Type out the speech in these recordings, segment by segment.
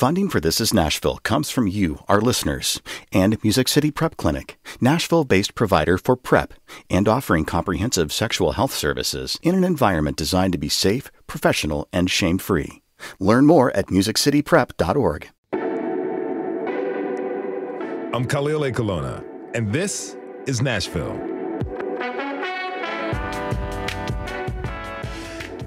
Funding for This Is Nashville comes from you, our listeners, and Music City Prep Clinic, Nashville-based provider for PrEP and offering comprehensive sexual health services in an environment designed to be safe, professional, and shame-free. Learn more at musiccityprep.org. I'm Khalil A. Colonna, and this is Nashville.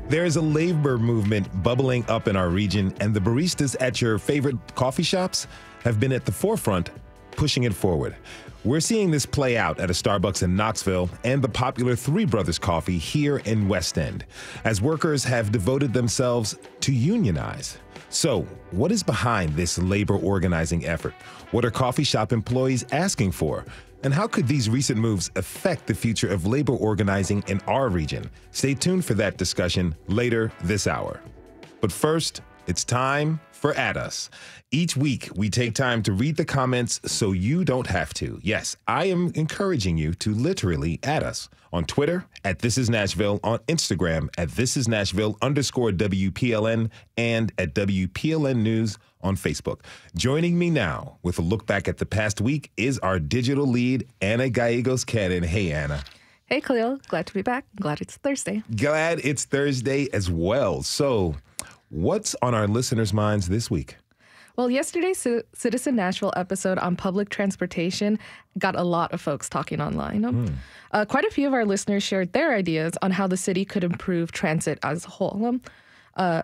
There is a labor movement bubbling up in our region, and the baristas at your favorite coffee shops have been at the forefront, pushing it forward. We're seeing this play out at a Starbucks in Knoxville and the popular Three Brothers Coffee here in West End, as workers have devoted themselves to unionize. So, what is behind this labor organizing effort? What are coffee shop employees asking for? And how could these recent moves affect the future of labor organizing in our region? Stay tuned for that discussion later this hour. But first, it's time for At Us. Each week, we take time to read the comments so you don't have to. Yes, I am encouraging you to literally at us on Twitter at This Is Nashville, on Instagram at This Is Nashville_WPLN, and at WPLN News on Facebook. Joining me now with a look back at the past week is our digital lead, Anna Gallegos-Cannon. Hey, Anna. Hey, Khalil. Glad to be back. Glad it's Thursday. Glad it's Thursday as well. So, what's on our listeners' minds this week? Well, yesterday's Citizen Nashville episode on public transportation got a lot of folks talking online. Quite a few of our listeners shared their ideas on how the city could improve transit as a whole.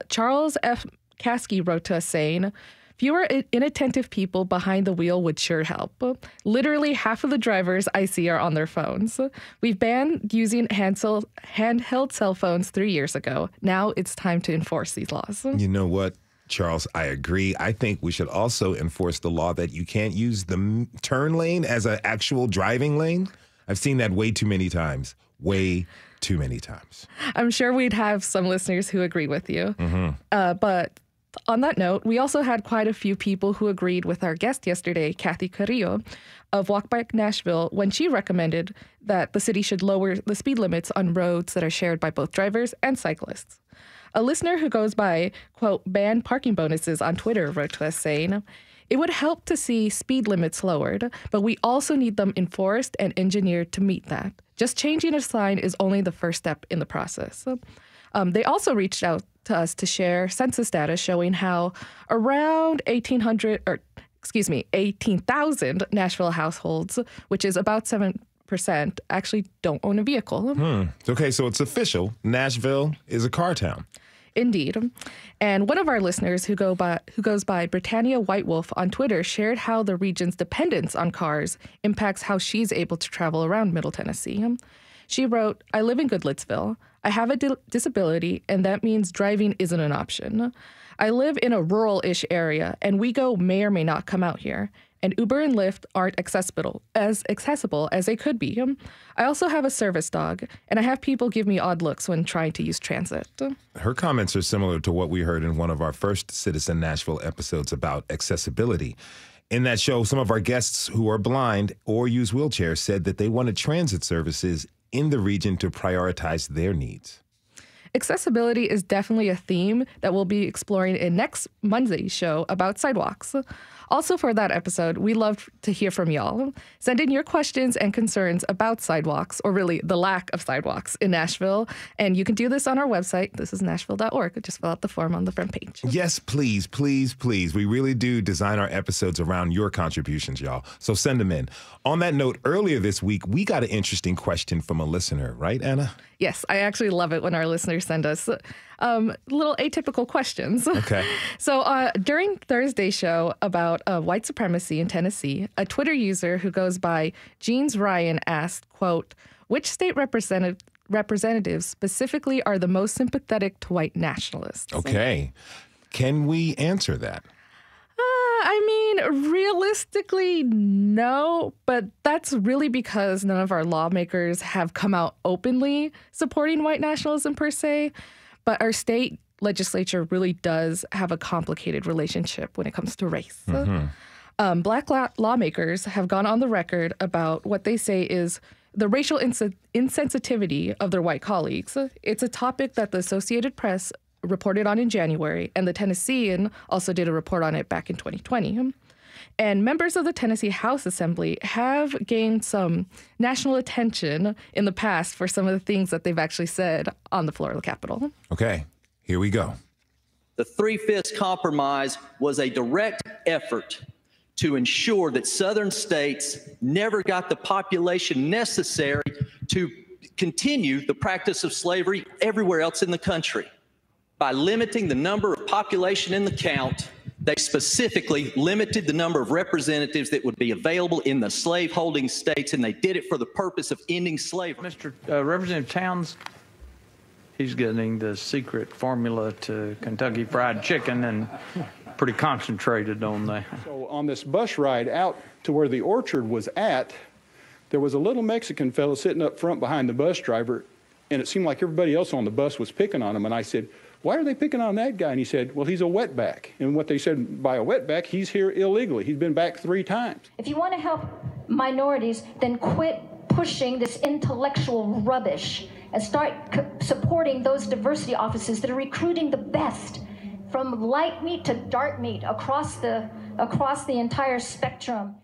Charles F. Caskey wrote to us saying, "Fewer inattentive people behind the wheel would sure help. Literally half of the drivers I see are on their phones. We've banned using handheld cell phones 3 years ago. Now it's time to enforce these laws." You know what, Charles, I agree. I think we should also enforce the law that you can't use the turn lane as an actual driving lane. I've seen that way too many times. Way too many times. I'm sure we'd have some listeners who agree with you. But on that note, we also had quite a few people who agreed with our guest yesterday, Kathy Carrillo of Walk Back Nashville, when she recommended that the city should lower the speed limits on roads that are shared by both drivers and cyclists. A listener who goes by, quote, ban parking bonuses on Twitter wrote to us saying, "It would help to see speed limits lowered, but we also need them enforced and engineered to meet that. Just changing a sign is only the first step in the process." They also reached out to us to share census data showing how around 18,000 Nashville households, which is about 7%, actually don't own a vehicle. Okay, so it's official. Nashville is a car town. Indeed. And one of our listeners who goes by Britannia White Wolf on Twitter shared how the region's dependence on cars impacts how she's able to travel around Middle Tennessee. She wrote, "I live in Goodlettsville. I have a disability, and that means driving isn't an option. I live in a rural-ish area, and WeGo may or may not come out here. And Uber and Lyft aren't accessible as they could be. I also have a service dog, and I have people give me odd looks when trying to use transit." Her comments are similar to what we heard in one of our first Citizen Nashville episodes about accessibility. In that show, some of our guests who are blind or use wheelchairs said that they wanted transit services in the region to prioritize their needs. Accessibility is definitely a theme that we'll be exploring in next Monday's show about sidewalks. Also for that episode, we love to hear from y'all. Send in your questions and concerns about sidewalks, or really the lack of sidewalks in Nashville. And you can do this on our website, thisisnashville.org. Just fill out the form on the front page. Yes, please, please, please. We really do design our episodes around your contributions, y'all. So send them in. On that note, earlier this week, we got an interesting question from a listener, right, Anna? Yes, I actually love it when our listeners send us little atypical questions. Okay. So during Thursday's show about white supremacy in Tennessee, a Twitter user who goes by Jeans Ryan asked, quote, "Which state representatives specifically are the most sympathetic to white nationalists?" Okay. Can we answer that? I mean, realistically, no, but that's really because none of our lawmakers have come out openly supporting white nationalism per se. But our state legislature really does have a complicated relationship when it comes to race. Black lawmakers have gone on the record about what they say is the racial insensitivity of their white colleagues. It's a topic that the Associated Press reported on in January, and the Tennessean also did a report on it back in 2020. And members of the Tennessee House Assembly have gained some national attention in the past for some of the things that they've actually said on the floor of the Capitol. Okay, here we go. The Three-Fifths Compromise was a direct effort to ensure that Southern states never got the population necessary to continue the practice of slavery everywhere else in the country. By limiting the number of population in the count, they specifically limited the number of representatives that would be available in the slave-holding states, and they did it for the purpose of ending slavery. Mr. Representative Towns, he's getting the secret formula to Kentucky Fried Chicken and pretty concentrated on that. So on this bus ride out to where the orchard was at, there was a little Mexican fellow sitting up front behind the bus driver, and it seemed like everybody else on the bus was picking on him. And I said, "Why are they picking on that guy?" And he said, "Well, he's a wetback." And what they said by a wetback, he's here illegally. He's been back 3 times. If you want to help minorities, then quit pushing this intellectual rubbish and start supporting those diversity offices that are recruiting the best from light meat to dark meat across the entire spectrum.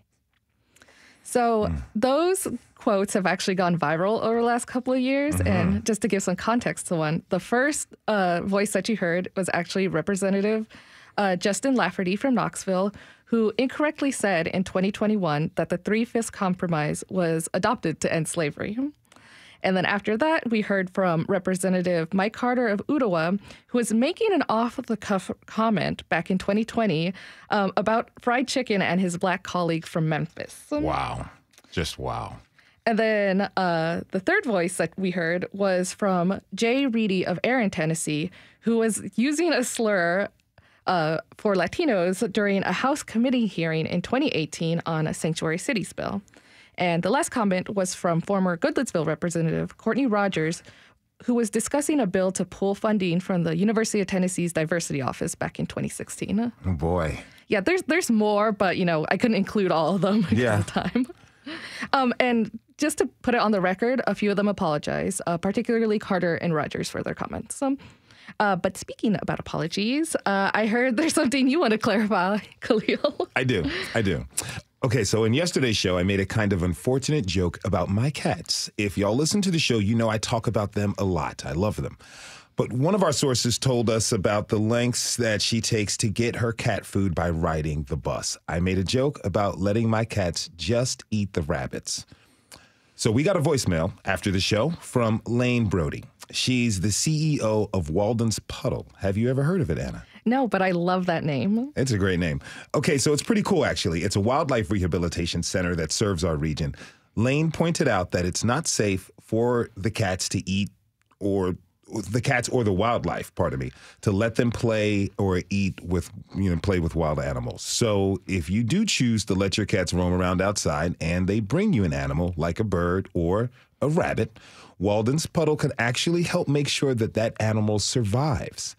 So those quotes have actually gone viral over the last couple of years. And just to give some context to one, the first voice that you heard was actually Representative Justin Lafferty from Knoxville, who incorrectly said in 2021 that the Three-Fifths Compromise was adopted to end slavery. And then after that, we heard from Representative Mike Carter of Ottawa, who was making an off-the-cuff comment back in 2020 about fried chicken and his black colleague from Memphis. Wow. Just wow. And then the third voice that we heard was from Jay Reedy of Erin, Tennessee, who was using a slur for Latinos during a House committee hearing in 2018 on a sanctuary cities bill. And the last comment was from former Goodlettsville Representative Courtney Rogers, who was discussing a bill to pull funding from the University of Tennessee's Diversity Office back in 2016. Oh, boy. Yeah, there's more, but, I couldn't include all of them because of time. And just to put it on the record, a few of them apologize, particularly Carter and Rogers for their comments. But speaking about apologies, I heard there's something you want to clarify, Khalil. I do. Okay, so in yesterday's show, I made a kind of unfortunate joke about my cats. If y'all listen to the show, you know I talk about them a lot. I love them. But one of our sources told us about the lengths that she takes to get her cat food by riding the bus. I made a joke about letting my cats just eat the rabbits. So we got a voicemail after the show from Lane Brody. She's the CEO of Walden's Puddle. Have you ever heard of it, Anna? No, but I love that name. It's a great name. Okay, so it's pretty cool, actually. It's a wildlife rehabilitation center that serves our region. Lane pointed out that it's not safe for the cats to eat or the wildlife, to let them play or eat with, play with wild animals. So if you do choose to let your cats roam around outside and they bring you an animal like a bird or a rabbit, Walden's Puddle can actually help make sure that that animal survives.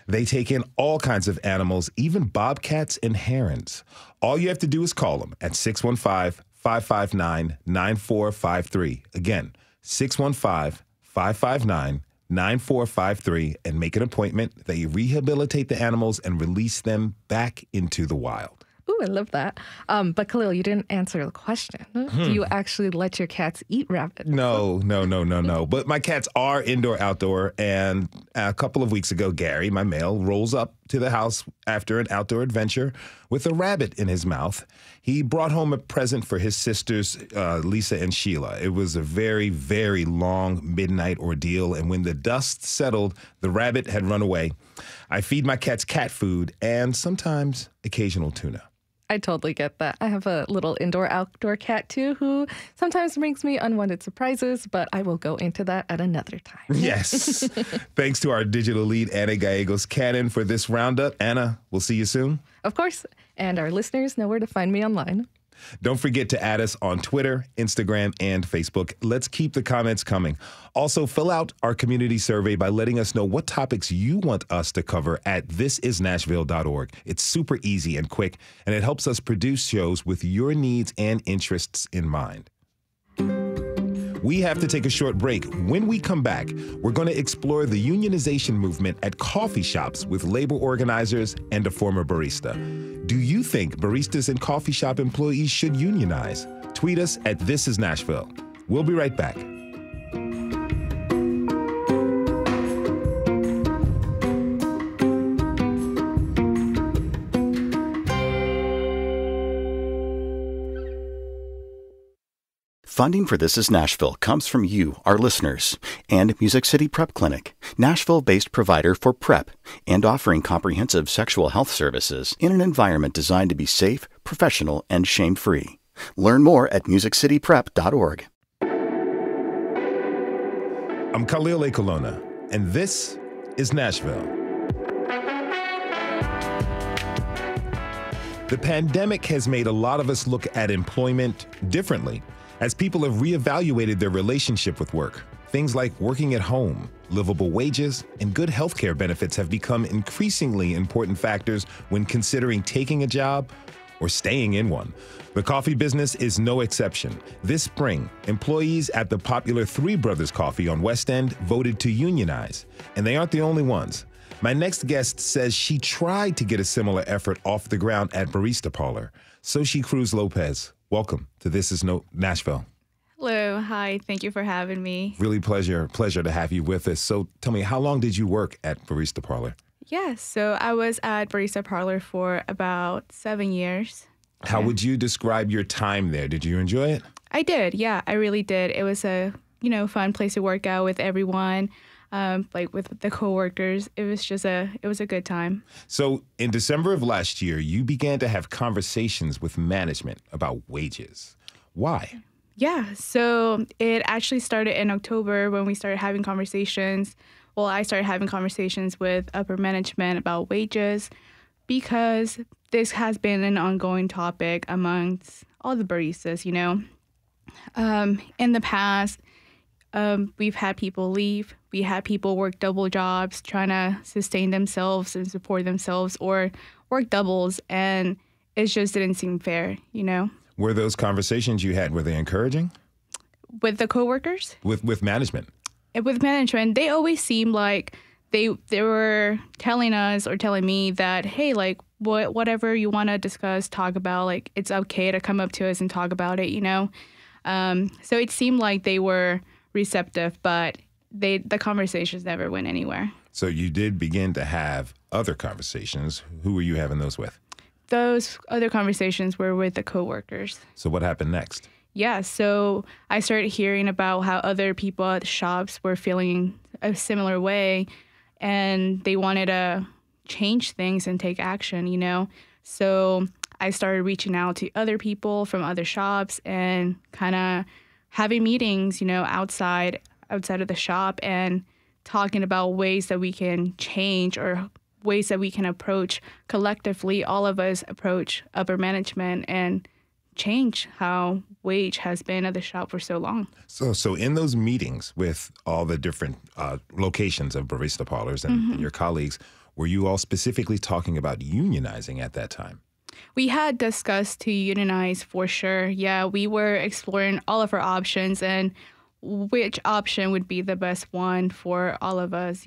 They take in all kinds of animals, even bobcats and herons. All you have to do is call them at 615-559-9453. Again, 615-559-9453, and make an appointment. They rehabilitate the animals and release them back into the wild. Ooh, I love that. But Khalil, you didn't answer the question. Do you actually let your cats eat rabbits? No. But my cats are indoor-outdoor, and a couple of weeks ago, Gary, my male, rolls up to the house after an outdoor adventure with a rabbit in his mouth. He brought home a present for his sisters, Lisa and Sheila. It was a very, very long midnight ordeal, and when the dust settled, the rabbit had run away. I feed my cats cat food and sometimes occasional tuna. I totally get that. I have a little indoor-outdoor cat, too, who sometimes brings me unwanted surprises, but I will go into that at another time. Yes. Thanks to our digital lead, Anna Gallegos-Cannon, for this roundup. Anna, we'll see you soon. Of course. And our listeners know where to find me online. Don't forget to add us on Twitter, Instagram, and Facebook. Let's keep the comments coming. Also, fill out our community survey by letting us know what topics you want us to cover at thisisnashville.org. It's super easy and quick, and it helps us produce shows with your needs and interests in mind. We have to take a short break. When we come back, we're going to explore the unionization movement at coffee shops with labor organizers and a former barista. Do you think baristas and coffee shop employees should unionize? Tweet us at This Is Nashville. We'll be right back. Funding for This Is Nashville comes from you, our listeners, and Music City Prep Clinic, Nashville-based provider for PrEP and offering comprehensive sexual health services in an environment designed to be safe, professional, and shame-free. Learn more at musiccityprep.org. I'm Khalil A. Colonna, and this is Nashville. The pandemic has made a lot of us look at employment differently, as people have reevaluated their relationship with work. Things like working at home, livable wages, and good healthcare benefits have become increasingly important factors when considering taking a job or staying in one. The coffee business is no exception. This spring, employees at the popular Three Brothers Coffee on West End voted to unionize, and they aren't the only ones. My next guest says she tried to get a similar effort off the ground at Barista Parlor. Sochi Cruz Lopez, welcome to This Is Nashville. Hello. Hi. Thank you for having me. Really pleasure to have you with us. So tell me, how long did you work at Barista Parlor? Yeah, so I was at Barista Parlor for about 7 years. How would you describe your time there? Did you enjoy it? I did. Yeah, I really did. It was a, fun place to work out with everyone, like with the coworkers. It was a good time. So in December of last year, you began to have conversations with management about wages. Why? Yeah, so it actually started in October when we started having conversations. Well, I started having conversations with upper management about wages because this has been an ongoing topic amongst all the baristas, In the past, we've had people leave. We had people work double jobs trying to sustain themselves and support themselves or work doubles, and it just didn't seem fair, Were those conversations you had, were they encouraging? With the coworkers? With management? With management, they always seemed like they were telling us or telling me that, hey, like, whatever you want to discuss, talk about, like, it's okay to come up to us and talk about it, So it seemed like they were receptive, but the conversations never went anywhere. So you did begin to have other conversations. Who were you having those with? Those other conversations were with the coworkers. So what happened next? Yeah, so I started hearing about how other people at the shops were feeling a similar way, and they wanted to change things and take action, So I started reaching out to other people from other shops and kind of having meetings, outside of the shop and talking about ways that we can change or ways that we can approach collectively, all of us approach upper management and change how wage has been at the shop for so long. So in those meetings with all the different locations of barista parlors and your colleagues, were you all specifically talking about unionizing at that time? We had discussed to unionize for sure. Yeah, we were exploring all of our options and which option would be the best one for all of us,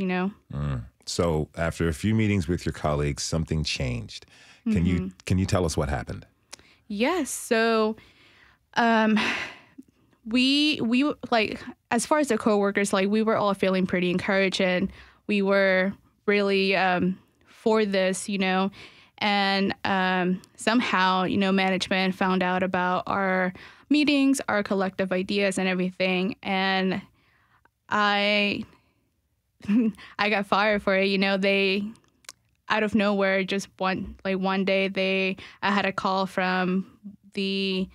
So after a few meetings with your colleagues, something changed. Can you tell us what happened? Yes. So we like, as far as the coworkers, like, we were all feeling pretty encouraged and we were really for this, and somehow, management found out about our meetings, our collective ideas and everything. And I got fired for it. They, out of nowhere, just one day, I had a call from the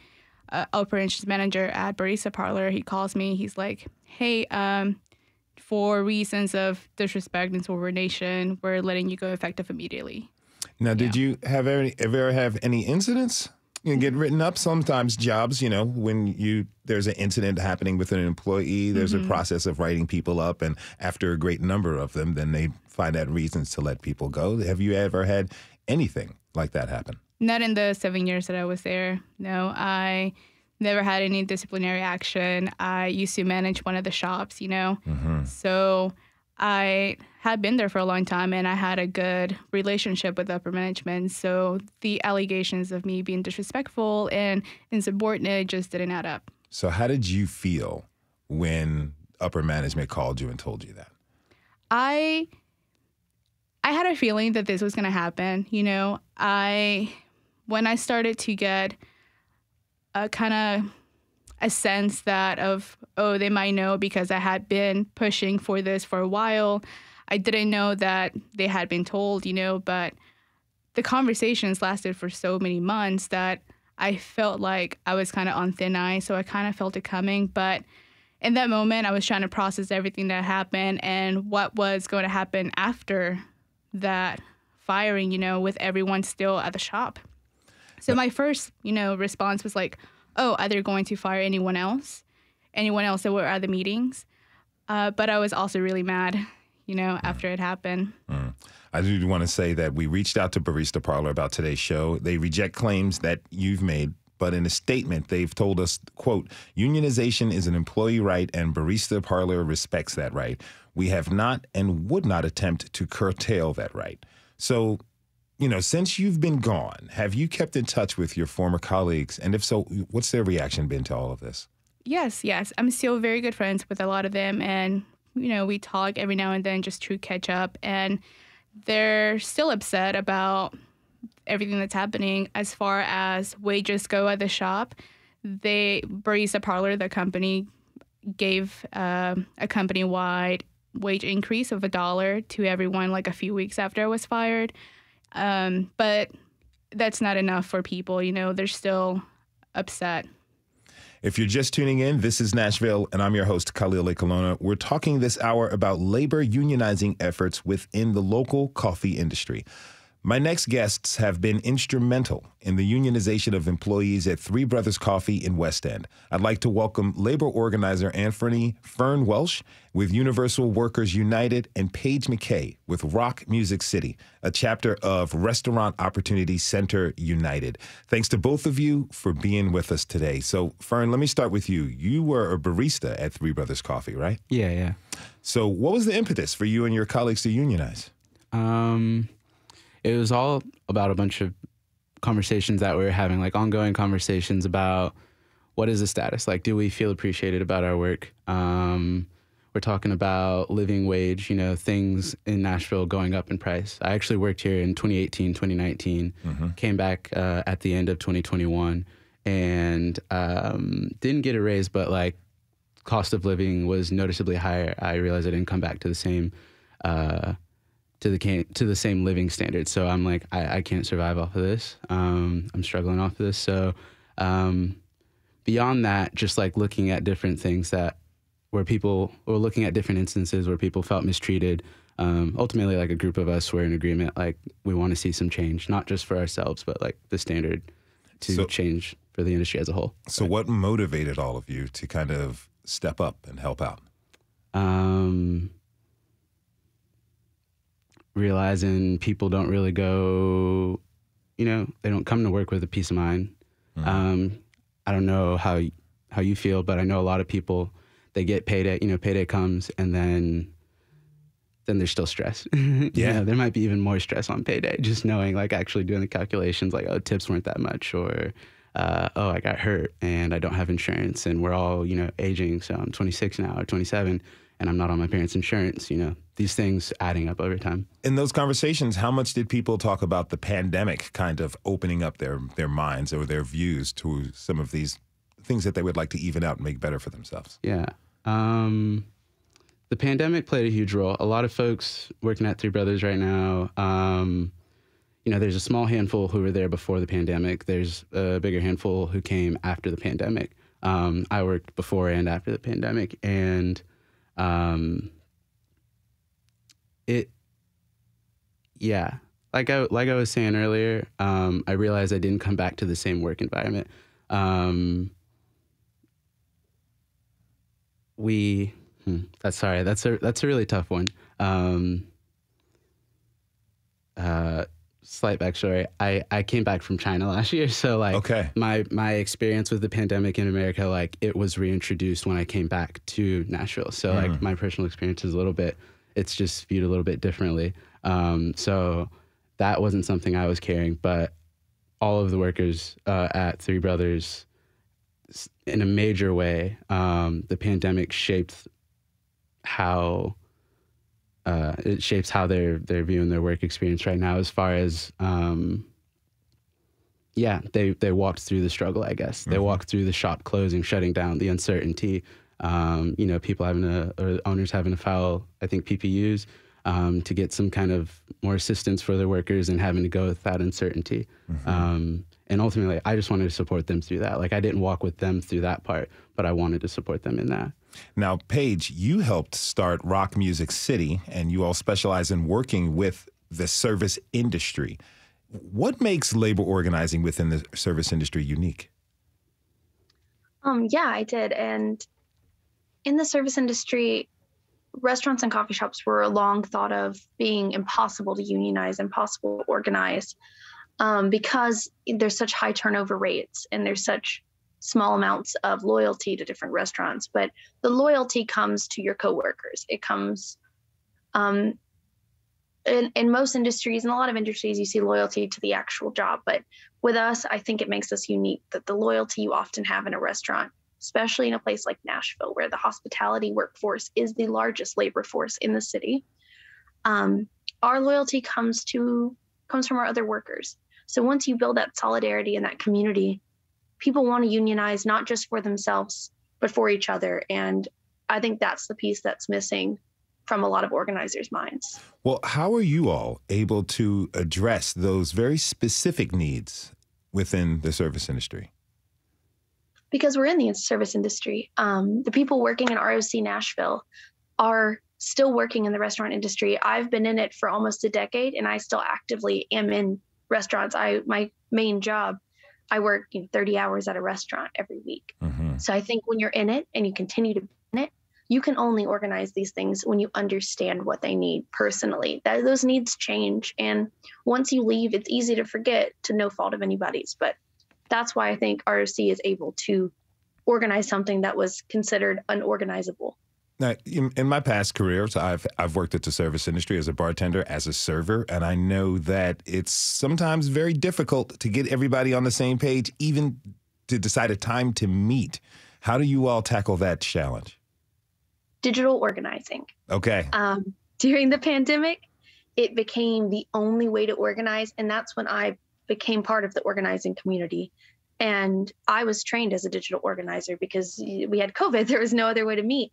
operations manager at Barista Parlor. He calls me. He's like, hey, for reasons of disrespect and insubordination, we're letting you go effective immediately. Now, did you ever have any incidents? Get written up. Sometimes jobs, when there's an incident happening with an employee, there's a process of writing people up, and after a great number of them, then they find out reasons to let people go. Have you ever had anything like that happen? Not in the 7 years that I was there. No, never had any disciplinary action. I used to manage one of the shops, you know. So I had been there for a long time, and I had a good relationship with upper management. So the allegations of me being disrespectful and insubordinate just didn't add up. So how did you feel when upper management called you and told you that? I had a feeling that this was going to happen. You know, when I started to get a kind of a sense that of, oh, they might know because I had been pushing for this for a while. I didn't know that they had been told, you know, but the conversations lasted for so many months that I felt like I was kind of on thin ice. So I kind of felt it coming. But in that moment, I was trying to process everything that happened and what was going to happen after that firing, you know, with everyone still at the shop. So my first, you know, response was like, oh, are they going to fire anyone else that were at the meetings? But I was also really mad, you know, after it happened. I do want to say that we reached out to Barista Parlor about today's show. They reject claims that you've made, but in a statement, they've told us, quote, unionization is an employee right and Barista Parlor respects that right. We have not and would not attempt to curtail that right. So, you know, since you've been gone, have you kept in touch with your former colleagues? And if so, what's their reaction been to all of this? Yes. I'm still very good friends with a lot of them. And, you know, we talk every now and then just to catch up. And they're still upset about everything that's happening as far as wages go at the shop. Barista Parlor, the company, gave a company-wide wage increase of $1 to everyone like a few weeks after I was fired. But that's not enough for people. You know, they're still upset. If you're just tuning in, this is Nashville, and I'm your host, Khalil Ekalona. We're talking this hour about labor unionizing efforts within the local coffee industry. My next guests have been instrumental in the unionization of employees at Three Brothers Coffee in West End. I'd like to welcome labor organizer Fern Welsh with Universal Workers United and Paige McKay with Rock Music City, a chapter of Restaurant Opportunity Center United. Thanks to both of you for being with us today. So, Fern, let me start with you. You were a barista at Three Brothers Coffee, right? Yeah. So what was the impetus for you and your colleagues to unionize? It was all about a bunch of conversations that we were having, like ongoing conversations about what is the status? Like, do we feel appreciated about our work? We're talking about living wage, you know, things in Nashville going up in price. I actually worked here in 2018, 2019, came back at the end of 2021 and didn't get a raise, but like cost of living was noticeably higher. I realized I didn't come back to the same to the same living standards. So I'm like, I can't survive off of this. I'm struggling off of this. So beyond that, just like looking at different things looking at different instances where people felt mistreated. Ultimately, like a group of us were in agreement, like we want to see some change, not just for ourselves, but like the standard to change for the industry as a whole. So what motivated all of you to kind of step up and help out? Realizing people don't really go, you know, they don't come to work with a peace of mind. I don't know how you feel, but I know a lot of people, they get payday, you know, payday comes and then there's still stress. Yeah. You know, there might be even more stress on payday, just knowing, like actually doing the calculations, like, oh, tips weren't that much, or, oh, I got hurt and I don't have insurance and we're all, you know, aging. So I'm 26 now or 27 and I'm not on my parents' insurance, you know, these things adding up over time. In those conversations, how much did people talk about the pandemic kind of opening up their minds or their views to some of these things that they would like to even out and make better for themselves? Yeah. The pandemic played a huge role. A lot of folks working at Three Brothers right now, you know, there's a small handful who were there before the pandemic. There's a bigger handful who came after the pandemic. I worked before and after the pandemic, and like I was saying earlier, I realized I didn't come back to the same work environment. That's a really tough one. slight backstory. I came back from China last year, so like my experience with the pandemic in America, like it was reintroduced when I came back to Nashville. So like my personal experience is it's just viewed a little bit differently. So that wasn't something I was carrying, but all of the workers at Three Brothers, in a major way, the pandemic shaped how they're viewing their work experience right now. As far as they walked through the struggle, I guess. They walked through the shop closing, shutting down, the uncertainty. People or owners having to file, I think, PPUs to get some kind of more assistance for their workers, and having to go with that uncertainty. And ultimately, I just wanted to support them through that. Like, I didn't walk with them through that part, but I wanted to support them in that. Now, Paige, you helped start Rock Music City, and you all specialize in working with the service industry. What makes labor organizing within the service industry unique? Yeah, I did. And in the service industry, restaurants and coffee shops were long thought of being impossible to unionize, impossible to organize, because there's such high turnover rates and there's such small amounts of loyalty to different restaurants. But the loyalty comes to your coworkers. It comes in most industries, in a lot of industries, you see loyalty to the actual job. But with us, I think it makes us unique that the loyalty you often have in a restaurant, especially in a place like Nashville, where the hospitality workforce is the largest labor force in the city, our loyalty comes from our other workers. So once you build that solidarity and that community, people want to unionize, not just for themselves, but for each other. And I think that's the piece that's missing from a lot of organizers' minds. Well, how are you all able to address those very specific needs within the service industry? Because we're in the service industry. The people working in ROC Nashville are still working in the restaurant industry. I've been in it for almost a decade, and I still actively am in restaurants. My main job, I work 30 hours at a restaurant every week. So I think when you're in it and you continue to be in it, you can only organize these things when you understand what they need personally. Those needs change. And once you leave, it's easy to forget, to no fault of anybody's. But that's why I think ROC is able to organize something that was considered unorganizable. Now, in my past careers, I've worked at the service industry as a bartender, as a server, and I know that it's sometimes very difficult to get everybody on the same page, even to decide a time to meet. How do you all tackle that challenge? Digital organizing. Okay. During the pandemic, it became the only way to organize, and that's when I became part of the organizing community. And I was trained as a digital organizer because we had COVID. There was no other way to meet.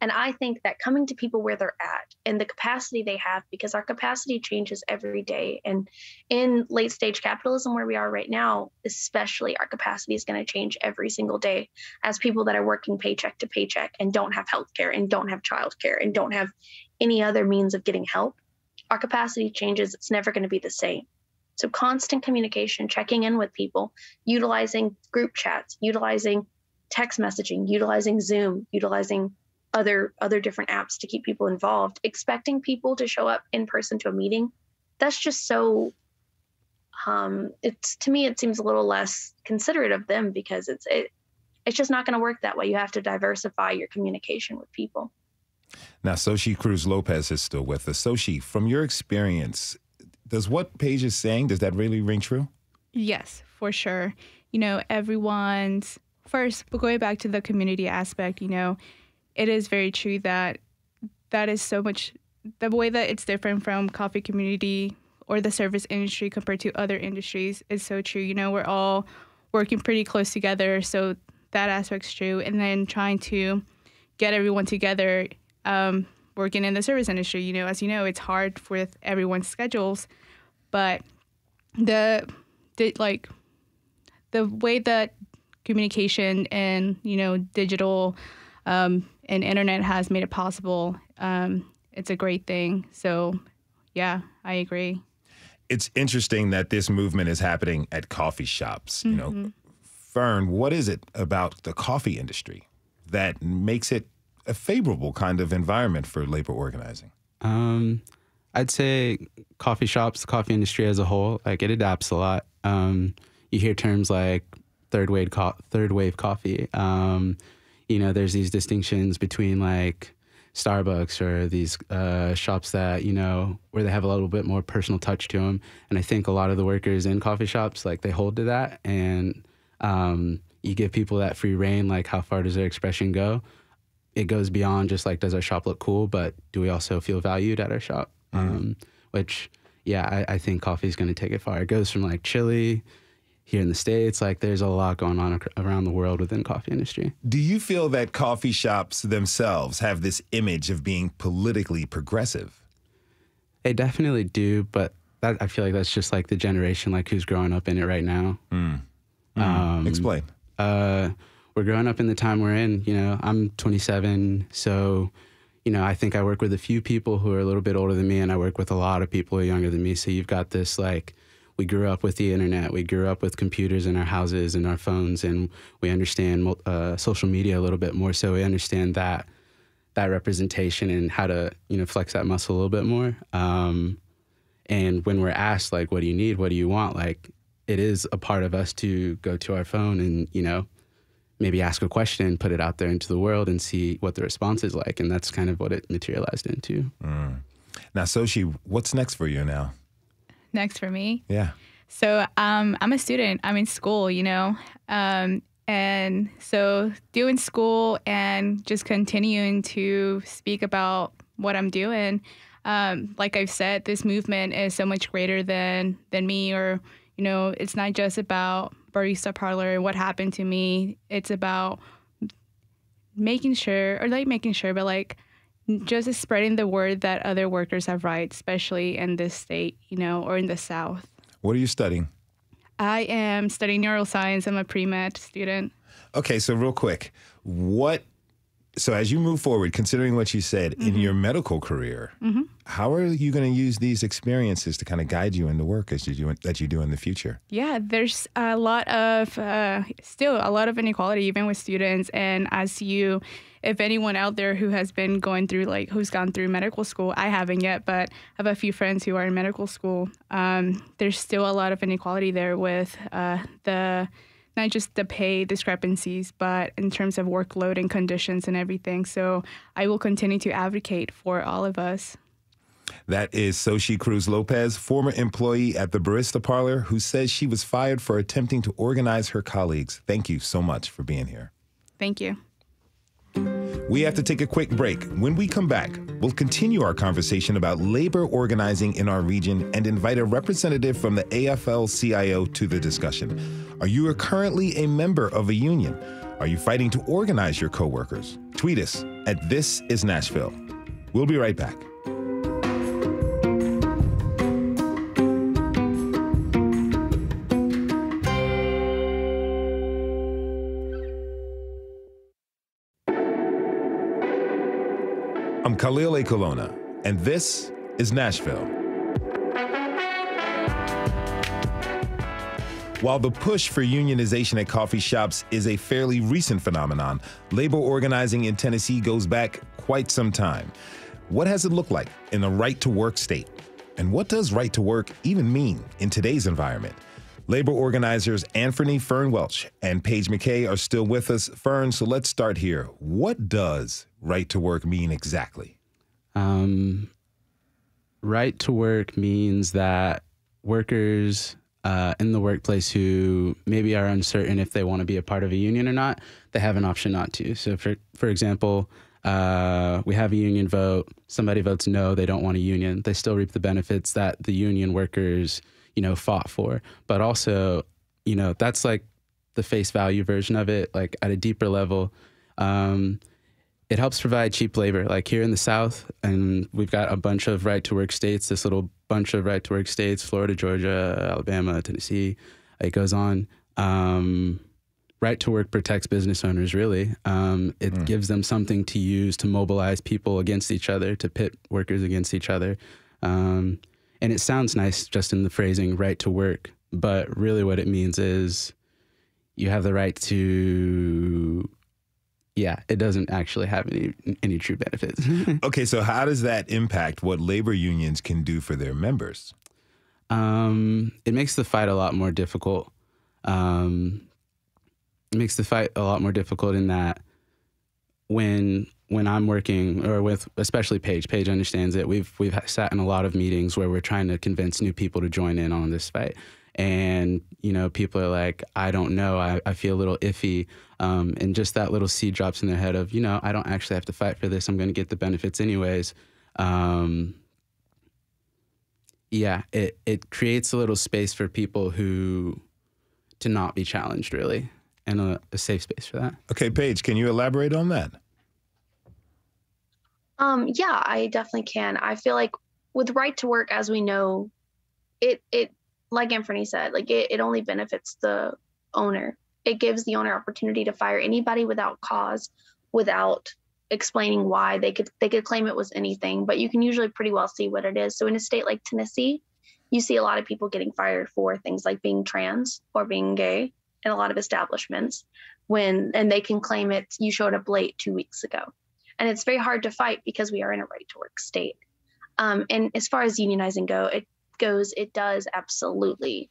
And I think that coming to people where they're at and the capacity they have, because our capacity changes every day. And in late stage capitalism, where we are right now, especially, our capacity is going to change every single day as people that are working paycheck to paycheck and don't have healthcare and don't have childcare and don't have any other means of getting help. Our capacity changes. It's never going to be the same. So constant communication, checking in with people, utilizing group chats, utilizing text messaging, utilizing Zoom, utilizing other different apps to keep people involved, expecting people to show up in person to a meeting. That's just so, to me, it seems a little less considerate of them, because it's just not going to work that way. You have to diversify your communication with people. Now, Xochitl Cruz Lopez is still with us. Xochitl, from your experience, does what Paige is saying, does that really ring true? Yes, for sure. Everyone's first, but going back to the community aspect, it is very true that is so much, the way that it's different from coffee community or the service industry compared to other industries is so true. We're all working pretty close together, so that aspect's true. And then trying to get everyone together, working in the service industry, as you know, it's hard with everyone's schedules, but the way that communication and, digital and internet has made it possible, it's a great thing. So, yeah, I agree. It's interesting that this movement is happening at coffee shops. Fern, what is it about the coffee industry that makes it a favorable kind of environment for labor organizing? I'd say coffee shops, the coffee industry as a whole, like it adapts a lot. You hear terms like third wave coffee. You know, there's these distinctions between like Starbucks or these shops that, you know, where they have a little bit more personal touch to them. And I think a lot of the workers in coffee shops, like they hold to that. And you give people that free reign, like how far does their expression go? It goes beyond just like, does our shop look cool? But do we also feel valued at our shop? Which, yeah, I think coffee is going to take it far. It goes from like chili here in the States, like there's a lot going on around the world within the coffee industry. Do you feel that coffee shops themselves have this image of being politically progressive? They definitely do, but I feel like that's just like the generation, like who's growing up in it right now. Explain. We're growing up in the time we're in. You know, I'm 27, so, you know, I think I work with a few people who are a little bit older than me, and I work with a lot of people who are younger than me. So you've got this, like, we grew up with the internet. We grew up with computers in our houses and our phones, and we understand social media a little bit more. So we understand that representation and how to, you know, flex that muscle a little bit more. And when we're asked, like, what do you need? What do you want? Like, it is a part of us to go to our phone and, you know, maybe ask a question, put it out there into the world and see what the response is like. And that's kind of what it materialized into. Now, Soshi, what's next for you now? Next for me? Yeah. So I'm a student. I'm in school, you know, and so doing school and just continuing to speak about what I'm doing. Like I've said, this movement is so much greater than me, or, you know, it's not just about Barista Parlor and what happened to me. It's about making sure, but like just spreading the word that other workers have rights, especially in this state, you know, or in the South. What are you studying? I am studying neuroscience. I'm a pre-med student. Okay, so real quick, so as you move forward, considering what you said in your medical career, how are you going to use these experiences to kind of guide you in the work that you do in the future? Yeah, there's a lot of, still a lot of inequality, even with students. And if anyone out there who has been going through, like, who's gone through medical school, I haven't yet, but I have a few friends who are in medical school. There's still a lot of inequality there with not just the pay discrepancies, but in terms of workload and conditions and everything. So I will continue to advocate for all of us. That is Soshi Cruz Lopez, former employee at the Barista Parlor, who says she was fired for attempting to organize her colleagues. Thank you so much for being here. Thank you. We have to take a quick break. When we come back, we'll continue our conversation about labor organizing in our region and invite a representative from the AFL-CIO to the discussion. Are you currently a member of a union? Are you fighting to organize your coworkers? Tweet us at This Is Nashville. We'll be right back. I'm Khalil A. Colonna, and this is Nashville. While the push for unionization at coffee shops is a fairly recent phenomenon, labor organizing in Tennessee goes back quite some time. What has it looked like in a right-to-work state? And what does right to work even mean in today's environment? Labor organizers Anthony Fern Welch and Paige McKay are still with us. Fern, so let's start here. What does right to work mean exactly? Right to work means that workers in the workplace who maybe are uncertain if they want to be a part of a union or not, they have an option not to. So for example, we have a union vote. Somebody votes no, they don't want a union. They still reap the benefits that the union workers, you know, fought for. But also, you know, that's like the face value version of it, like at a deeper level. It helps provide cheap labor. Like here in the South, and we've got a bunch of right-to-work states, this little bunch of right-to-work states, Florida, Georgia, Alabama, Tennessee, it goes on. Right-to-work protects business owners, really. It gives them something to use to mobilize people against each other, to pit workers against each other. And it sounds nice just in the phrasing right to work, but really what it means is you have the right to yeah, it doesn't actually have any true benefits. Okay, so how does that impact what labor unions can do for their members? It makes the fight a lot more difficult. It makes the fight a lot more difficult in that when I'm working, or with especially Paige understands it. We've sat in a lot of meetings where we're trying to convince new people to join in on this fight. And, you know, people are like, I don't know, I feel a little iffy. And just that little seed drops in their head of, you know, I don't actually have to fight for this. I'm going to get the benefits anyways. Yeah, it creates a little space for people to not be challenged, really, and a safe space for that. Okay, Paige, can you elaborate on that? Yeah, I definitely can. I feel like with right to work, as we know, it like Anthony said, like it only benefits the owner. It gives the owner opportunity to fire anybody without cause, without explaining why. They could claim it was anything, but you can usually pretty well see what it is. So in a state like Tennessee, you see a lot of people getting fired for things like being trans or being gay in a lot of establishments, and they can claim it, you showed up late 2 weeks ago. And it's very hard to fight because we are in a right to work state. And as far as unionizing goes, it does absolutely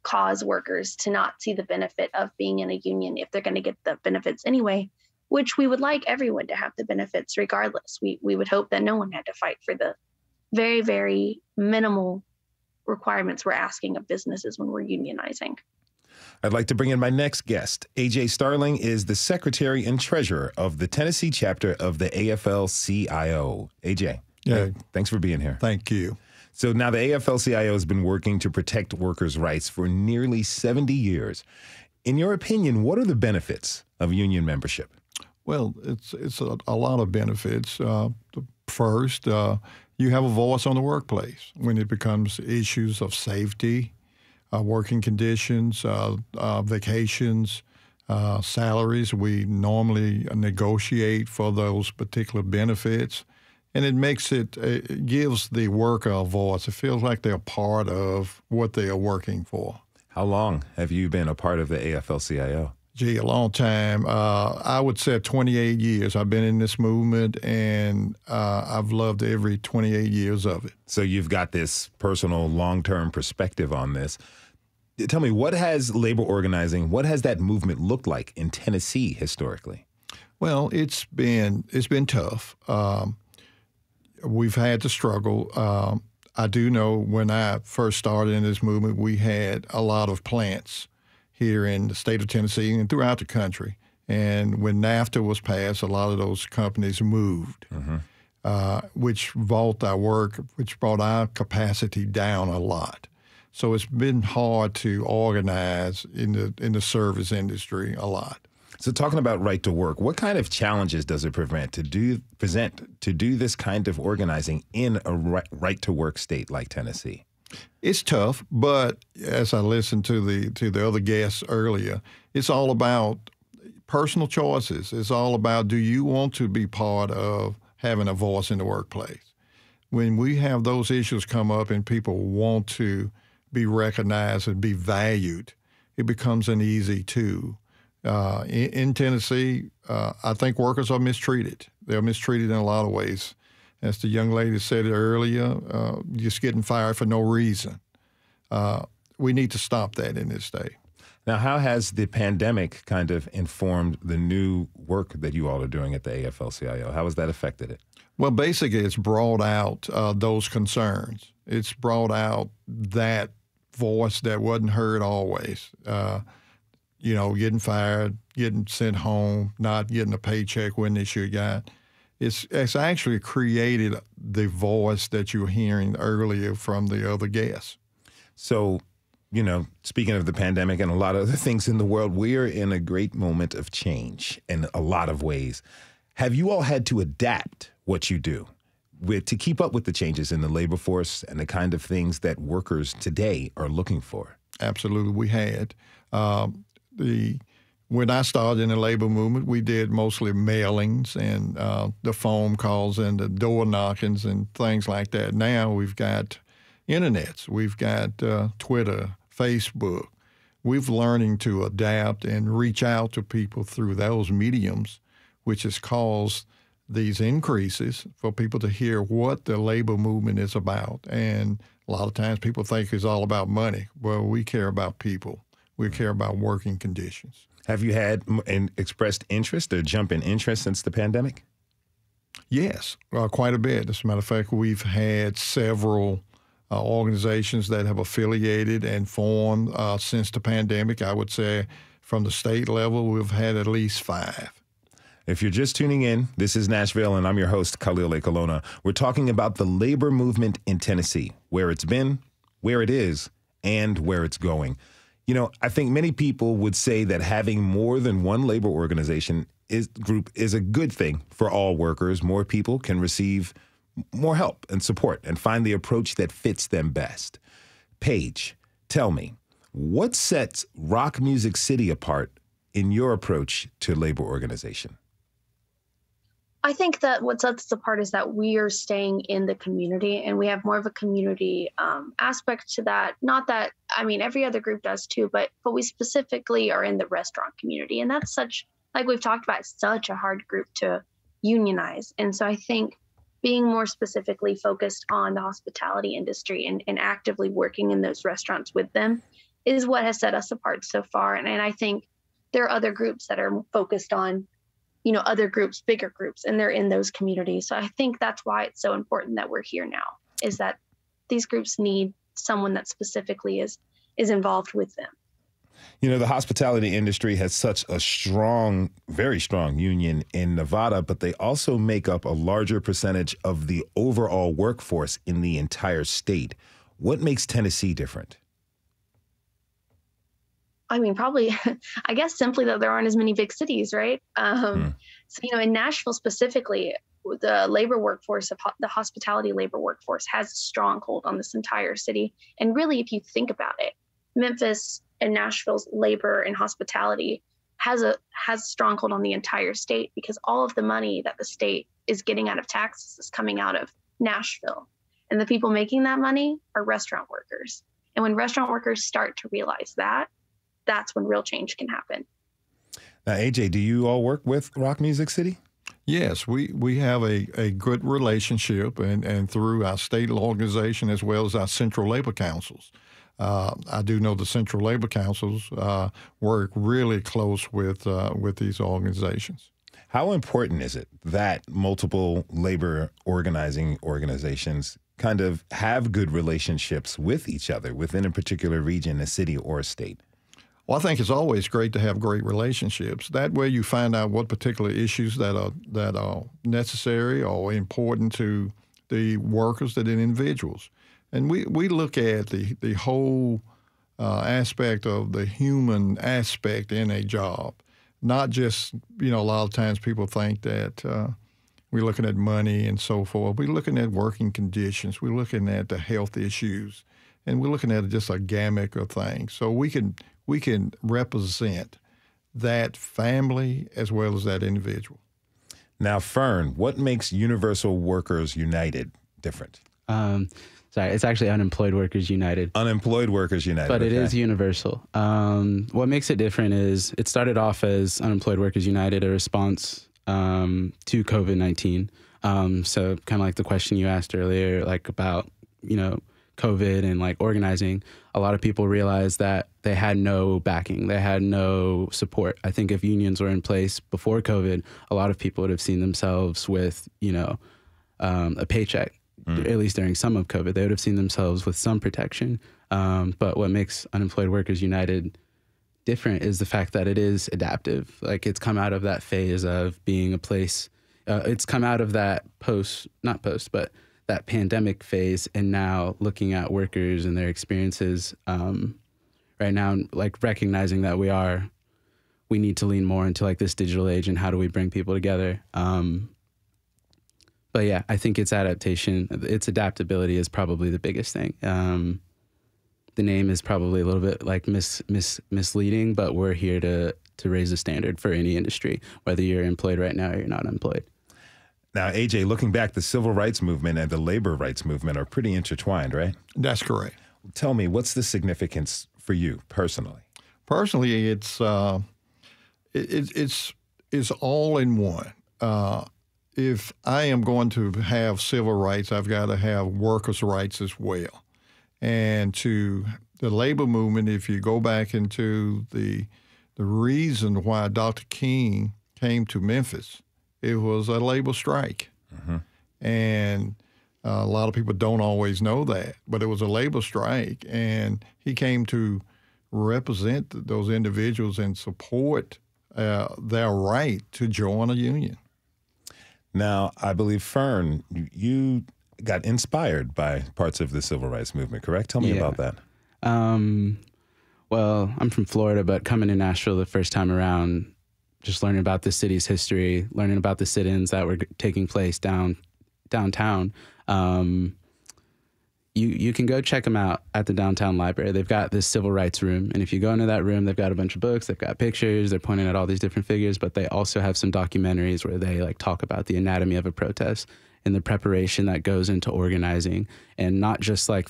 cause workers to not see the benefit of being in a union if they're going to get the benefits anyway, which we would like everyone to have the benefits regardless. We would hope that no one had to fight for the very, very minimal requirements we're asking of businesses when we're unionizing. I'd like to bring in my next guest. AJ Starling is the secretary and treasurer of the Tennessee chapter of the AFL-CIO. AJ, yeah, thanks for being here. Thank you. So now the AFL-CIO has been working to protect workers' rights for nearly 70 years. In your opinion, what are the benefits of union membership? Well, it's a lot of benefits. First, you have a voice on the workplace when it becomes issues of safety, working conditions, vacations, salaries. We normally negotiate for those particular benefits. And it gives the worker a voice. It feels like they're part of what they are working for. How long have you been a part of the AFL-CIO? Gee, a long time. I would say 28 years. I've been in this movement, and I've loved every 28 years of it. So you've got this personal, long-term perspective on this. Tell me, what has labor organizing, what has that movement looked like in Tennessee historically? Well, it's been tough. We've had to struggle. I do know when I first started in this movement, we had a lot of plants here in the state of Tennessee and throughout the country. And when NAFTA was passed, a lot of those companies moved, which brought our capacity down a lot. So it's been hard to organize in the service industry a lot. So talking about right to work, what kind of challenges does it present to do this kind of organizing in a right to work state like Tennessee? It's tough, but as I listened to the other guests earlier, it's all about personal choices. It's all about, do you want to be part of having a voice in the workplace? When we have those issues come up and people want to be recognized and be valued, it becomes an easy tool. In Tennessee, I think workers are mistreated. They're mistreated in a lot of ways. As the young lady said earlier, just getting fired for no reason. We need to stop that in this state. Now, how has the pandemic kind of informed the new work that you all are doing at the AFL-CIO? How has that affected it? Well, basically, it's brought out those concerns. It's brought out that voice that wasn't heard always. Getting fired, getting sent home, not getting a paycheck when they should got. It's actually created the voice that you were hearing earlier from the other guests. So, speaking of the pandemic and a lot of other things in the world, we are in a great moment of change in a lot of ways. Have you all had to adapt what you do to keep up with the changes in the labor force and the kind of things that workers today are looking for? Absolutely, we had. When I started in the labor movement, we did mostly mailings and the phone calls and the door knockings and things like that. Now we've got internets, we've got Twitter, Facebook. We're learning to adapt and reach out to people through those mediums which has caused these increases for people to hear what the labor movement is about. And a lot of times people think it's all about money. Well, we care about people. We care about working conditions. Have you had expressed interest or jump in interest since the pandemic? Yes, quite a bit. As a matter of fact, we've had several organizations that have affiliated and formed since the pandemic. I would say from the state level, we've had at least 5. If you're just tuning in, this is Nashville, and I'm your host, Khalil A. Colonna. We're talking about the labor movement in Tennessee, where it's been, where it is, and where it's going. You know, I think many people would say that having more than one labor organization group is a good thing for all workers. More people can receive more help and support and find the approach that fits them best. Paige, tell me, what sets Rock Music City apart in your approach to labor organization? I think that what sets us apart is that we are staying in the community, and we have more of a community aspect to that. Not that, I mean, every other group does too, but we specifically are in the restaurant community. And that's such, like we've talked about, such a hard group to unionize. And so I think being more specifically focused on the hospitality industry and actively working in those restaurants with them is what has set us apart so far. And I think there are other groups that are focused on, you know, other groups, bigger groups, and they're in those communities. So I think that's why it's so important that we're here now, is that these groups need someone that specifically is involved with them. You know, the hospitality industry has such a strong, very strong union in Nevada, but they also make up a larger percentage of the overall workforce in the entire state. What makes Tennessee different? I mean, probably, I guess simply that there aren't as many big cities, right? So, you know, in Nashville specifically, the labor workforce, the hospitality labor workforce has a stronghold on this entire city. And really, if you think about it, Memphis and Nashville's labor and hospitality has a stronghold on the entire state, because all of the money that the state is getting out of taxes is coming out of Nashville. And the people making that money are restaurant workers. And when restaurant workers start to realize that, that's when real change can happen. Now, AJ, do you all work with Rock Music City? Yes, we have a good relationship, and through our state organization as well as our central labor councils. I do know the central labor councils work really close with these organizations. How important is it that multiple labor organizing organizations kind of have good relationships with each other within a particular region, a city, or a state? Well, I think it's always great to have great relationships. That way you find out what particular issues that are necessary or important to the workers, to the individuals. And we look at the whole aspect of the human aspect in a job, not just, you know, a lot of times people think that we're looking at money and so forth. We're looking at working conditions. We're looking at the health issues, and we're looking at just a gamut of things. So we can represent that family as well as that individual. Now, Fern, what makes Universal Workers United different? Sorry, it's actually Unemployed Workers United. Unemployed Workers United. But it is universal. What makes it different is it started off as Unemployed Workers United, a response to COVID-19. So kind of like the question you asked earlier, like about, you know, COVID and like organizing, a lot of people realized that they had no backing. They had no support. I think if unions were in place before COVID, a lot of people would have seen themselves with, you know, a paycheck, at least during some of COVID. They would have seen themselves with some protection. But what makes Unemployed Workers United different is the fact that it is adaptive. Like, it's come out of that phase of being a place. It's come out of that that pandemic phase, and now looking at workers and their experiences right now, like recognizing that we need to lean more into like this digital age and how do we bring people together. But yeah, I think its adaptation, its adaptability is probably the biggest thing. The name is probably a little bit like misleading, but we're here to raise the standard for any industry, whether you're employed right now or you're not employed. Now, AJ, looking back, the civil rights movement and the labor rights movement are pretty intertwined, right? That's correct. Tell me, what's the significance for you personally? Personally, it's is all in one. If I am going to have civil rights, I've got to have workers' rights as well. And to the labor movement, if you go back into the reason why Dr. King came to Memphis, it was a labor strike. Mm-hmm. And a lot of people don't always know that, but it was a labor strike. And he came to represent those individuals and support their right to join a union. Now, I believe, Fern, you got inspired by parts of the civil rights movement, correct? Tell me about that. Well, I'm from Florida, but coming to Nashville the first time around, just learning about the city's history, learning about the sit-ins that were taking place downtown. You can go check them out at the downtown library. They've got this civil rights room, and if you go into that room, they've got a bunch of books, they've got pictures, they're pointing at all these different figures, but they also have some documentaries where they like talk about the anatomy of a protest and the preparation that goes into organizing, and not just like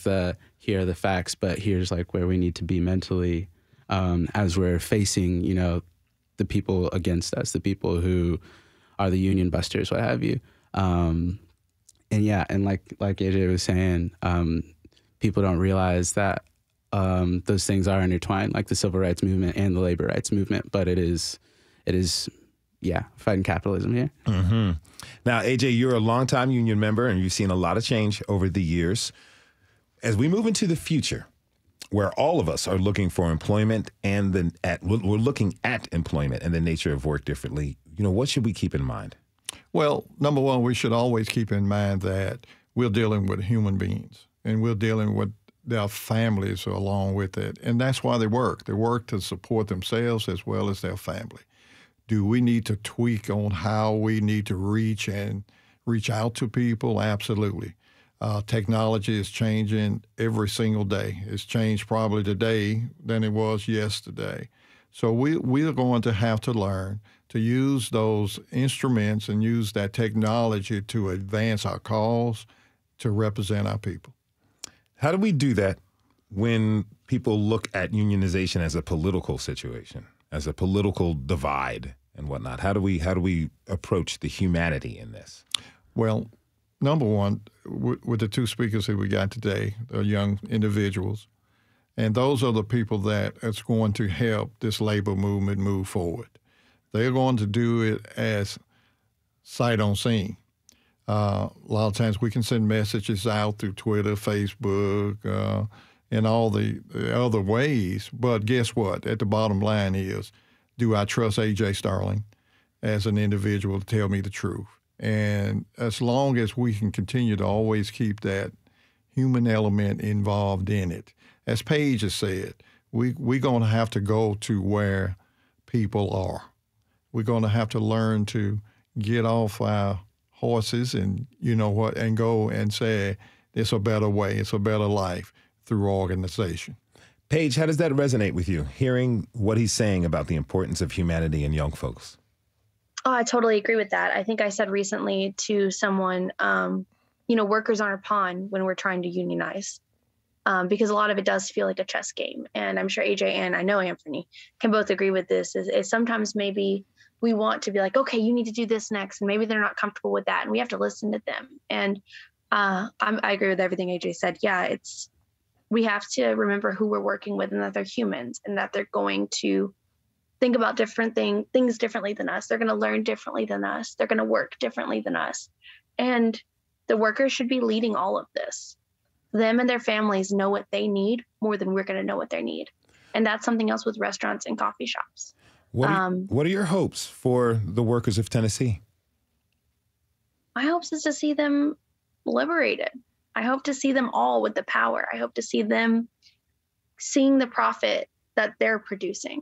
here are the facts, but here's like where we need to be mentally as we're facing, the people against us, the people who are the union busters, what have you. And like AJ was saying, people don't realize that those things are intertwined, like the civil rights movement and the labor rights movement. But it is, fighting capitalism here. Mm-hmm. Now, AJ, you're a longtime union member, and you've seen a lot of change over the years. As we move into the future, where all of us are looking for employment and we're looking at employment and the nature of work differently, what should we keep in mind? Well, number one, we should always keep in mind that we're dealing with human beings, and we're dealing with their families along with it. And that's why they work. They work to support themselves as well as their family. Do we need to tweak on how we need to reach out to people? Absolutely. Technology is changing every single day. It's changed probably today than it was yesterday. So we are going to have to learn to use those instruments and use that technology to advance our cause, to represent our people. How do we do that when people look at unionization as a political situation, as a political divide and whatnot? How do we approach the humanity in this? Well, number one, with the two speakers that we got today, they're young individuals, and those are the people that it's going to help this labor movement move forward. They're going to do it as sight unseen. A lot of times we can send messages out through Twitter, Facebook, and all the other ways. But guess what? At the bottom line is, do I trust A.J. Starling as an individual to tell me the truth? And as long as we can continue to always keep that human element involved in it, as Paige has said, we're going to have to go to where people are. We're going to have to learn to get off our horses and and go and say it's a better way, it's a better life through organization. Paige, how does that resonate with you, hearing what he's saying about the importance of humanity in young folks? Oh, I totally agree with that. I think I said recently to someone, workers aren't a pawn when we're trying to unionize, because a lot of it does feel like a chess game. And I'm sure AJ and I know Anthony can both agree with this, is sometimes maybe we want to be like, okay, you need to do this next. And maybe they're not comfortable with that. And we have to listen to them. And I agree with everything AJ said. Yeah, we have to remember who we're working with and that they're humans and that they're going to think about different things differently than us. They're going to learn differently than us. They're going to work differently than us. And the workers should be leading all of this. Them and their families know what they need more than we're going to know what they need. And that's something else with restaurants and coffee shops. What are your hopes for the workers of Tennessee? My hopes is to see them liberated. I hope to see them all with the power. I hope to see them seeing the profit that they're producing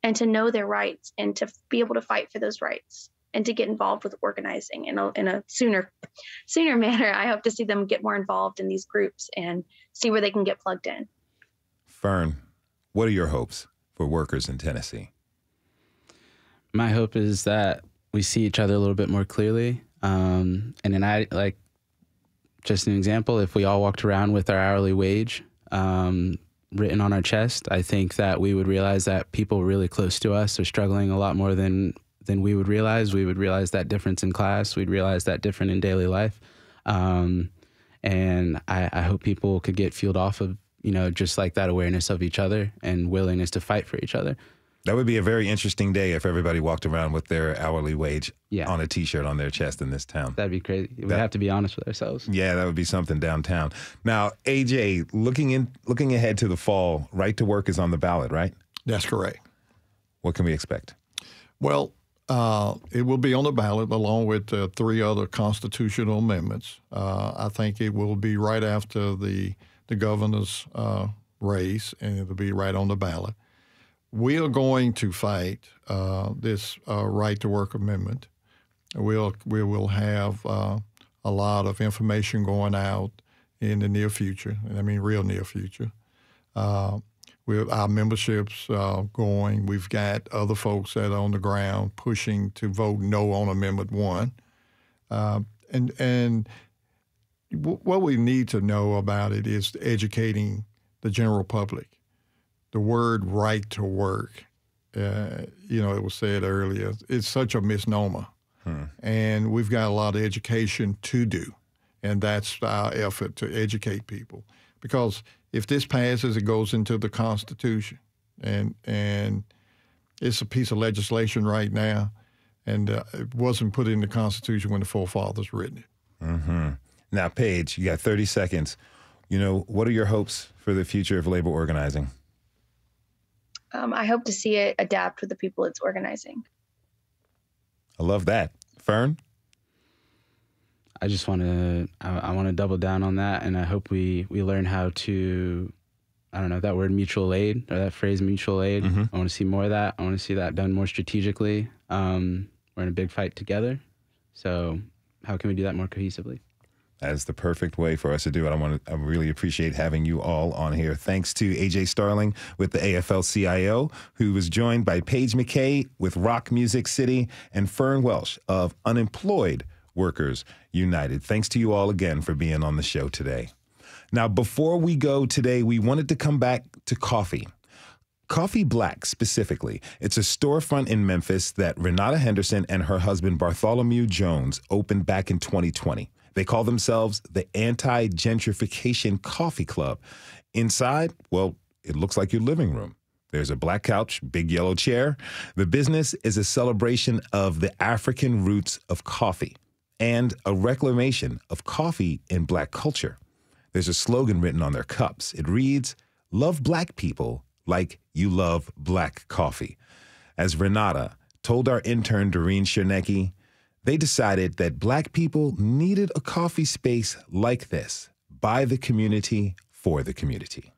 and to know their rights and to be able to fight for those rights and to get involved with organizing in a sooner manner. I hope to see them get more involved in these groups and see where they can get plugged in. Fern, what are your hopes for workers in Tennessee? My hope is that we see each other a little bit more clearly. And then just an example, if we all walked around with our hourly wage written on our chest, I think that we would realize that people really close to us are struggling a lot more than then we would realize that difference in class. We'd realize that difference in daily life. And I hope people could get fueled off of, just like that awareness of each other and willingness to fight for each other. That would be a very interesting day if everybody walked around with their hourly wage on a T-shirt on their chest in this town. That'd be crazy. We have to be honest with ourselves. Yeah, that would be something downtown. Now, AJ, looking ahead to the fall, right to work is on the ballot, right? That's correct. What can we expect? Well, it will be on the ballot along with 3 other constitutional amendments. I think it will be right after the governor's race, and it'll be right on the ballot. We are going to fight this right to work amendment. We will have a lot of information going out in the near future. I mean, real near future. Our membership's going. We've got other folks that are on the ground pushing to vote no on Amendment 1. And what we need to know about it is educating the general public. The word right to work, it was said earlier, it's such a misnomer. And we've got a lot of education to do. And that's our effort, to educate people. Because if this passes, it goes into the Constitution. And it's a piece of legislation right now. And it wasn't put in the Constitution when the forefathers written it. Mm-hmm. Now, Paige, you got 30 seconds. What are your hopes for the future of labor organizing? I hope to see it adapt with the people it's organizing. I love that. Fern? I just want to double down on that, and I hope we learn how to, that word mutual aid, or that phrase mutual aid. Mm-hmm. I want to see more of that. I want to see that done more strategically. We're in a big fight together. So how can we do that more cohesively? That is the perfect way for us to do it. I really appreciate having you all on here. Thanks to AJ Starling with the AFL-CIO, who was joined by Paige McKay with Rock Music City, and Fern Welsh of Unemployed Workers United. Thanks to you all again for being on the show today. Now, before we go today, we wanted to come back to coffee. Coffee Black specifically. It's a storefront in Memphis that Renata Henderson and her husband Bartholomew Jones opened back in 2020. They call themselves the Anti-Gentrification Coffee Club. Inside, well, it looks like your living room. There's a black couch, big yellow chair. The business is a celebration of the African roots of coffee and a reclamation of coffee in Black culture. There's a slogan written on their cups. It reads, "Love Black people like you love Black coffee." As Renata told our intern, Doreen Chernecki, they decided that Black people needed a coffee space like this, by the community, for the community.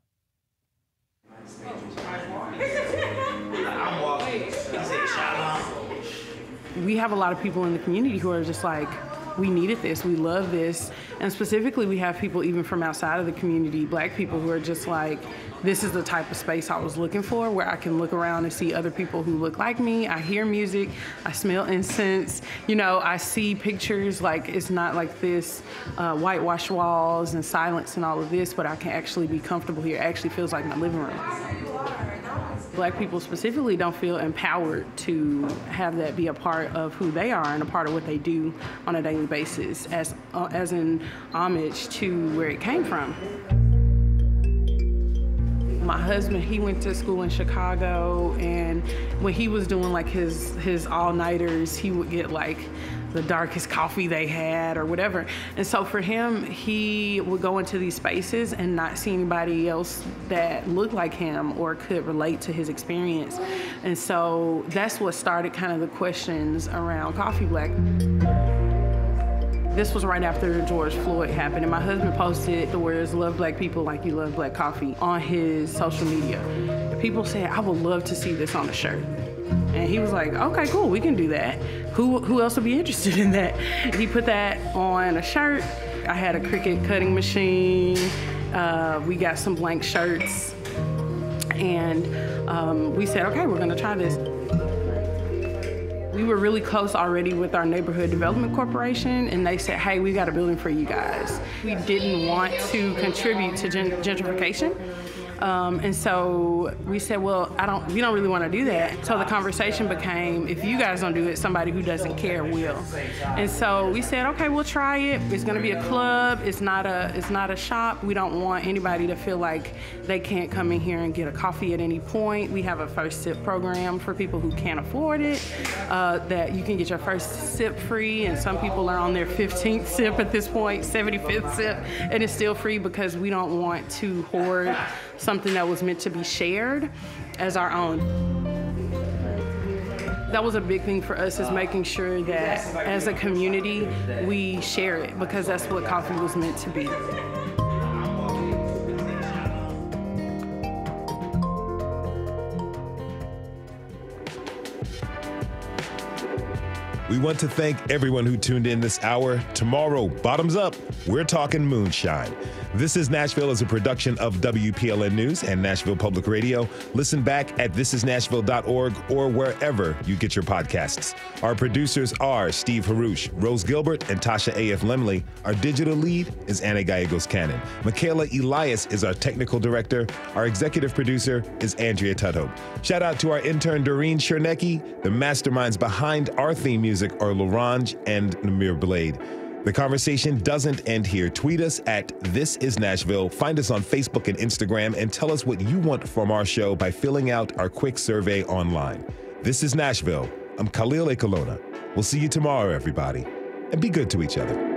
We have a lot of people in the community who are just like, we needed this, we love this. And specifically, we have people even from outside of the community, Black people, who are just like, this is the type of space I was looking for, where I can look around and see other people who look like me. I hear music, I smell incense, I see pictures. Like, it's not like this whitewashed walls and silence and all of this, but I can actually be comfortable here. It actually feels like my living room. Black people specifically don't feel empowered to have that be a part of who they are and a part of what they do on a daily basis, as in homage to where it came from. My husband, he went to school in Chicago, and when he was doing like his all-nighters, he would get like the darkest coffee they had or whatever. And so for him, he would go into these spaces and not see anybody else that looked like him or could relate to his experience. And so that's what started kind of the questions around Coffee Black. This was right after George Floyd happened, and my husband posted the words, "Love Black people like you love Black coffee," on his social media. People said, "I would love to see this on a shirt." And he was like, okay, cool, we can do that. Who else would be interested in that? He put that on a shirt. I had a Cricut cutting machine. We got some blank shirts. And we said, okay, we're gonna try this. We were really close already with our Neighborhood Development Corporation, and they said, hey, we got a building for you guys. We didn't want to contribute to gentrification. And so we said, well, we don't really want to do that. So the conversation became, if you guys don't do it, somebody who doesn't care will. And so we said, okay, we'll try it. It's going to be a club. It's not a shop. We don't want anybody to feel like they can't come in here and get a coffee at any point. We have a first sip program for people who can't afford it, that you can get your first sip free. And some people are on their 15th sip at this point, 75th sip, and it's still free because we don't want to hoard something that was meant to be shared as our own. That was a big thing for us, is making sure that as a community, we share it, because that's what coffee was meant to be. We want to thank everyone who tuned in this hour. Tomorrow, bottoms up, we're talking moonshine. This is Nashville is a production of WPLN News and Nashville Public Radio. Listen back at thisisnashville.org or wherever you get your podcasts. Our producers are Steve Harouche, Rose Gilbert, and Tasha A.F. Lemley. Our digital lead is Anna Gallegos-Cannon. Michaela Elias is our technical director. Our executive producer is Andrea Tudhope. Shout out to our intern, Doreen Chernecki. The masterminds behind our theme music are Larange and Namir Blade. The conversation doesn't end here. Tweet us at This Is Nashville. Find us on Facebook and Instagram, and tell us what you want from our show by filling out our quick survey online. This is Nashville. I'm Khalil Ekalona. We'll see you tomorrow, everybody. And be good to each other.